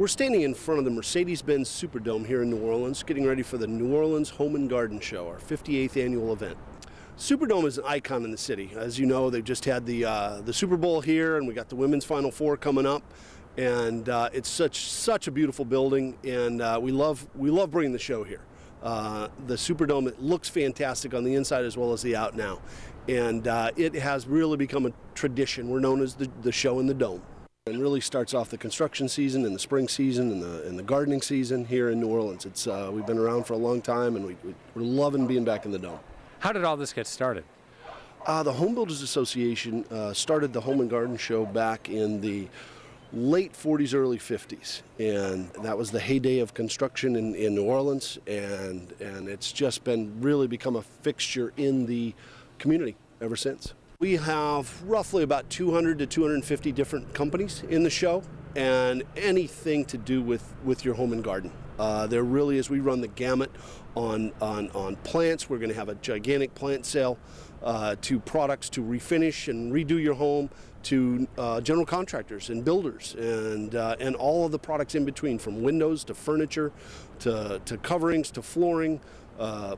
We're standing in front of the Mercedes-Benz Superdome here in New Orleans, getting ready for the New Orleans Home and Garden Show, our 58th annual event. Superdome is an icon in the city. As you know, they've just had the Super Bowl here, and we got the Women's Final Four coming up, and it's such a beautiful building, and we love bringing the show here. The Superdome, it looks fantastic on the inside as well as the out now, and it has really become a tradition. We're known as the show in the dome. It really starts off the construction season and the spring season and the gardening season here in New Orleans. It's we've been around for a long time, and we're loving being back in the dome. How did all this get started? The Home Builders Association started the Home and Garden Show back in the late 40s, early 50s, and that was the heyday of construction in New Orleans, and it's just really become a fixture in the community ever since. We have roughly about 200 to 250 different companies in the show, and anything to do with your home and garden. There really is. We run the gamut on plants. We're going to have a gigantic plant sale, to products to refinish and redo your home, to general contractors and builders, and all of the products in between, from windows to furniture to coverings to flooring,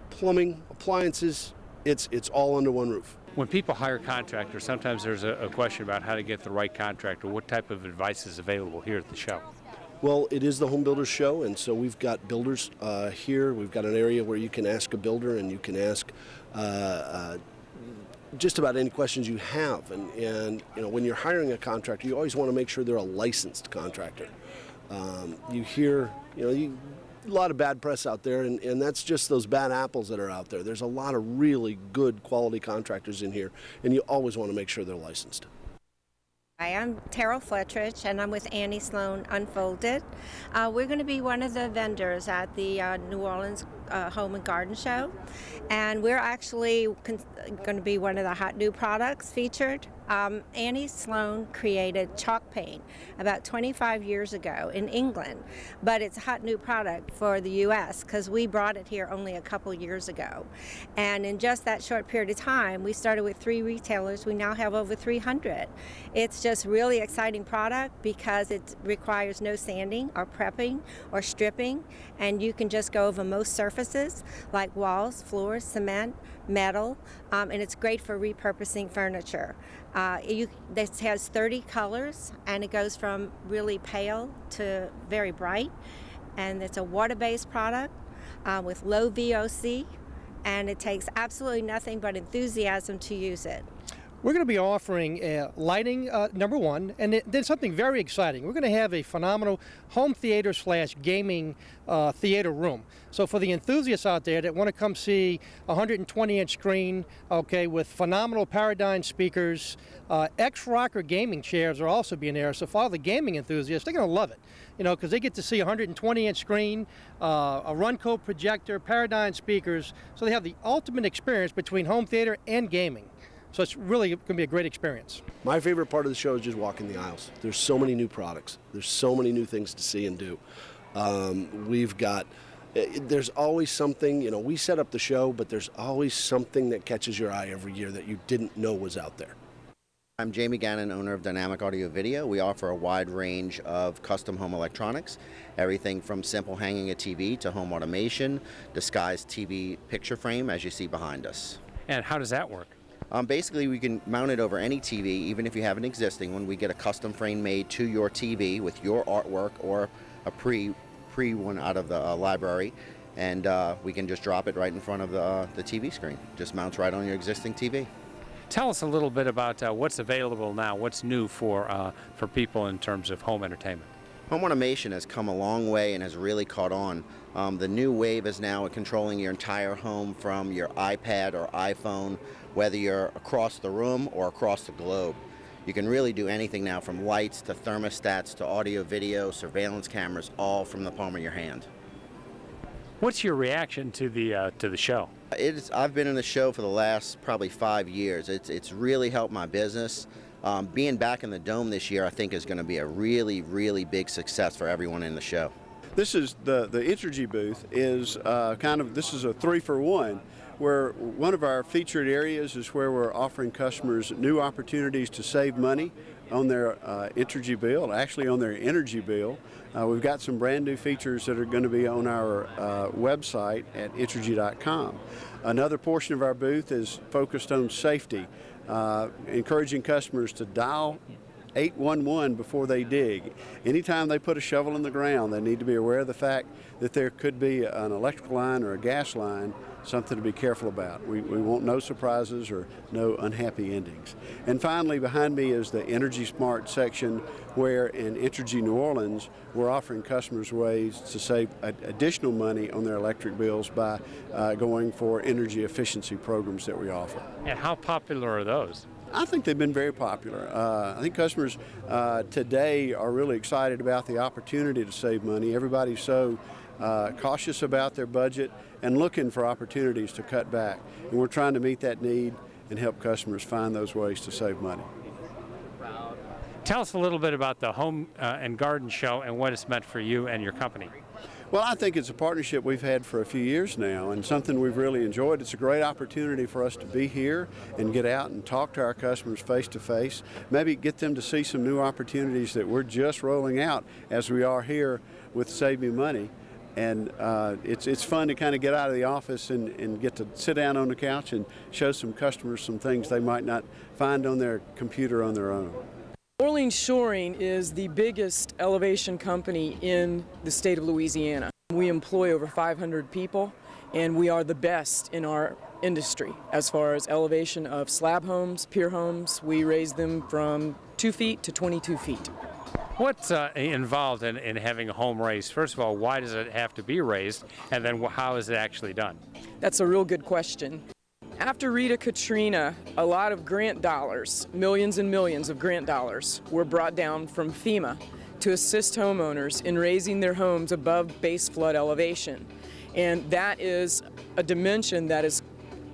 plumbing, appliances. It's all under one roof. When people hire contractors, sometimes there's a question about how to get the right contractor. What type of advice is available here at the show? Well, it is the Home Builders Show, and so we've got builders here. We've got an area where you can ask a builder, and you can ask just about any questions you have. And you know, when you're hiring a contractor, you always want to make sure they're a licensed contractor. You hear, a lot of bad press out there, and that's just those bad apples that are out there. There's a lot of really good quality contractors in here, and you always want to make sure they're licensed. Hi, I'm Terrell Fletridge, and I'm with Annie Sloan Unfolded. We're going to be one of the vendors at the New Orleans Home and Garden Show, and we're actually going to be one of the hot new products featured. Annie Sloan created chalk paint about 25 years ago in England, but it's a hot new product for the U.S. because we brought it here only a couple years ago. And in just that short period of time, we started with 3 retailers. We now have over 300. It's just really exciting product because it requires no sanding or prepping or stripping, and you can just go over most surfaces like walls, floors, cement, metal, and it's great for repurposing furniture. This has 30 colors, and it goes from really pale to very bright, and it's a water-based product with low VOC, and it takes absolutely nothing but enthusiasm to use it. We're going to be offering lighting, number one, and then something very exciting. We're going to have a phenomenal home theater / gaming theater room. So for the enthusiasts out there that want to come see a 120-inch screen, okay, with phenomenal Paradigm speakers, X-Rocker gaming chairs are also being there. So for all the gaming enthusiasts, they're going to love it, because they get to see a 120-inch screen, a Runco projector, Paradigm speakers. So they have the ultimate experience between home theater and gaming. So it's really going to be a great experience. My favorite part of the show is just walking the aisles. There's so many new products. There's so many new things to see and do. There's always something, we set up the show, but there's always something that catches your eye every year that you didn't know was out there. I'm Jamie Gannon, owner of Dynamic Audio Video. We offer a wide range of custom home electronics, everything from simple hanging a TV to home automation, disguised TV picture frame, as you see behind us. And how does that work? Basically, we can mount it over any TV, even if you have an existing one. We get a custom frame made to your TV with your artwork or a pre one out of the library, and we can just drop it right in front of the TV screen. Just mounts right on your existing TV. Tell us a little bit about what's available now, what's new for people in terms of home entertainment. Home automation has come a long way and has really caught on. The new wave is now controlling your entire home from your iPad or iPhone, whether you're across the room or across the globe. You can really do anything now, from lights to thermostats to audio, video, surveillance cameras, all from the palm of your hand. What's your reaction to the show? I've been in the show for the last probably 5 years. It's really helped my business. Being back in the Dome this year, I think, is going to be a really, really big success for everyone in the show. This is the Entergy booth is this is a 3-for-1, where one of our featured areas is where we're offering customers new opportunities to save money on their Entergy bill, actually on their energy bill. We've got some brand new features that are going to be on our website at Entergy.com. Another portion of our booth is focused on safety, encouraging customers to dial 811 before they dig. Anytime they put a shovel in the ground, they need to be aware of the fact that there could be an electrical line or a gas line, something to be careful about. We want no surprises or no unhappy endings. And finally, behind me is the Energy Smart section, where in Entergy New Orleans, we're offering customers ways to save additional money on their electric bills by going for energy efficiency programs that we offer. And how popular are those? I think they've been very popular. I think customers today are really excited about the opportunity to save money. Everybody's so cautious about their budget and looking for opportunities to cut back. And we're trying to meet that need and help customers find those ways to save money. Tell us a little bit about the Home and Garden Show and what it's meant for you and your company. Well, I think it's a partnership we've had for a few years now and something we've really enjoyed. It's a great opportunity for us to be here and get out and talk to our customers face to face, maybe get them to see some new opportunities that we're just rolling out as we are here with Save Me Money. And it's fun to kind of get out of the office and get to sit down on the couch and show some customers some things they might not find on their computer on their own. Orleans Shoring is the biggest elevation company in the state of Louisiana. We employ over 500 people, and we are the best in our industry as far as elevation of slab homes, pier homes. We raise them from 2 feet to 22 feet. What's involved in having a home raised? First of all, why does it have to be raised? And then how is it actually done? That's a real good question. After Rita Katrina, a lot of grant dollars, millions and millions of grant dollars, were brought down from FEMA to assist homeowners in raising their homes above base flood elevation. And that is a dimension that is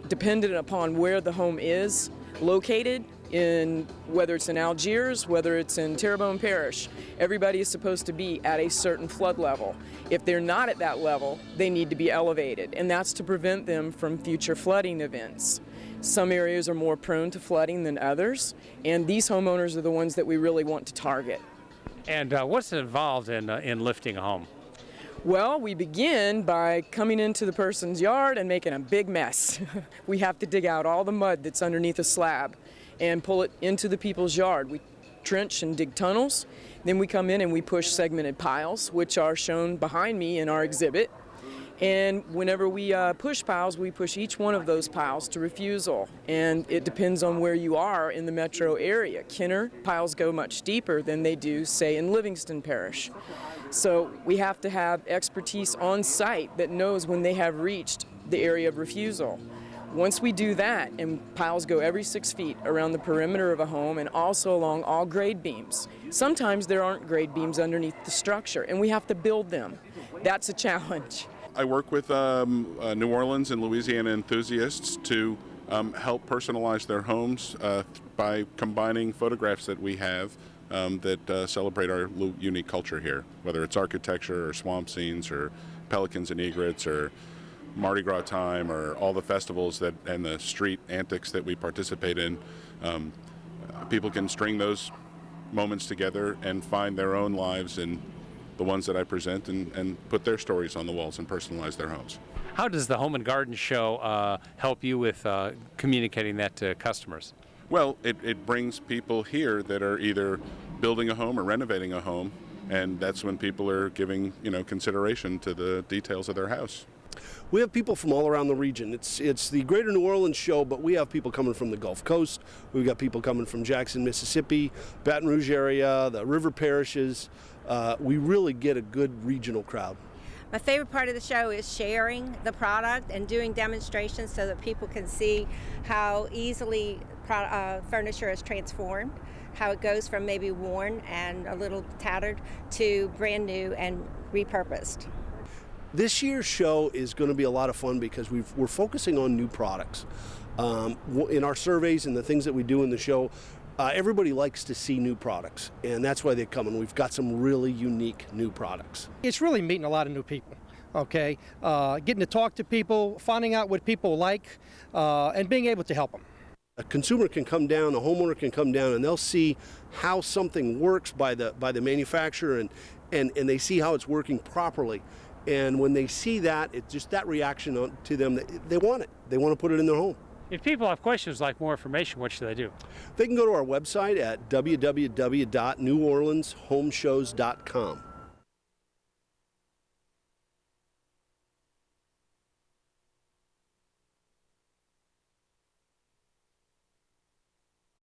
dependent upon where the home is located, in whether it's in Algiers, whether it's in Terrebonne Parish. Everybody is supposed to be at a certain flood level. If they're not at that level, they need to be elevated, and that's to prevent them from future flooding events. Some areas are more prone to flooding than others, and these homeowners are the ones that we really want to target. And what's involved in lifting a home? Well, we begin by coming into the person's yard and making a big mess. We have to dig out all the mud that's underneath a slab and pull it into the people's yard. We trench and dig tunnels. Then we come in and we push segmented piles, which are shown behind me in our exhibit. And whenever we push piles, we push each one of those piles to refusal. And it depends on where you are in the metro area. Kenner piles go much deeper than they do, say, in Livingston Parish. So we have to have expertise on site that knows when they have reached the area of refusal. Once we do that, and piles go every 6 feet around the perimeter of a home and also along all grade beams. Sometimes there aren't grade beams underneath the structure, and we have to build them. That's a challenge. I work with New Orleans and Louisiana enthusiasts to help personalize their homes by combining photographs that we have that celebrate our unique culture here, whether it's architecture or swamp scenes or pelicans and egrets or Mardi Gras time or all the festivals and the street antics that we participate in. People can string those moments together and find their own lives in the ones that I present and put their stories on the walls and personalize their homes. How does the Home and Garden Show help you with communicating that to customers? Well, it brings people here that are either building a home or renovating a home, and that's when people are giving consideration to the details of their house. We have people from all around the region. It's the Greater New Orleans show, but we have people coming from the Gulf Coast. We've got people coming from Jackson, Mississippi, Baton Rouge area, the river parishes. We really get a good regional crowd. My favorite part of the show is sharing the product and doing demonstrations so that people can see how easily furniture is transformed, how it goes from maybe worn and a little tattered to brand new and repurposed. This year's show is going to be a lot of fun because we're focusing on new products. In our surveys and the things that we do in the show, everybody likes to see new products, and that's why they come, and we've got some really unique new products. It's really meeting a lot of new people, okay? Getting to talk to people, finding out what people like, and being able to help them. a consumer can come down, a homeowner can come down, and they'll see how something works by the manufacturer, and they see how it's working properly. And when they see that, it's just that reaction to them, they want it. They want to put it in their home. If people have questions like more information, what should they do? They can go to our website at www.neworleanshomeshows.com.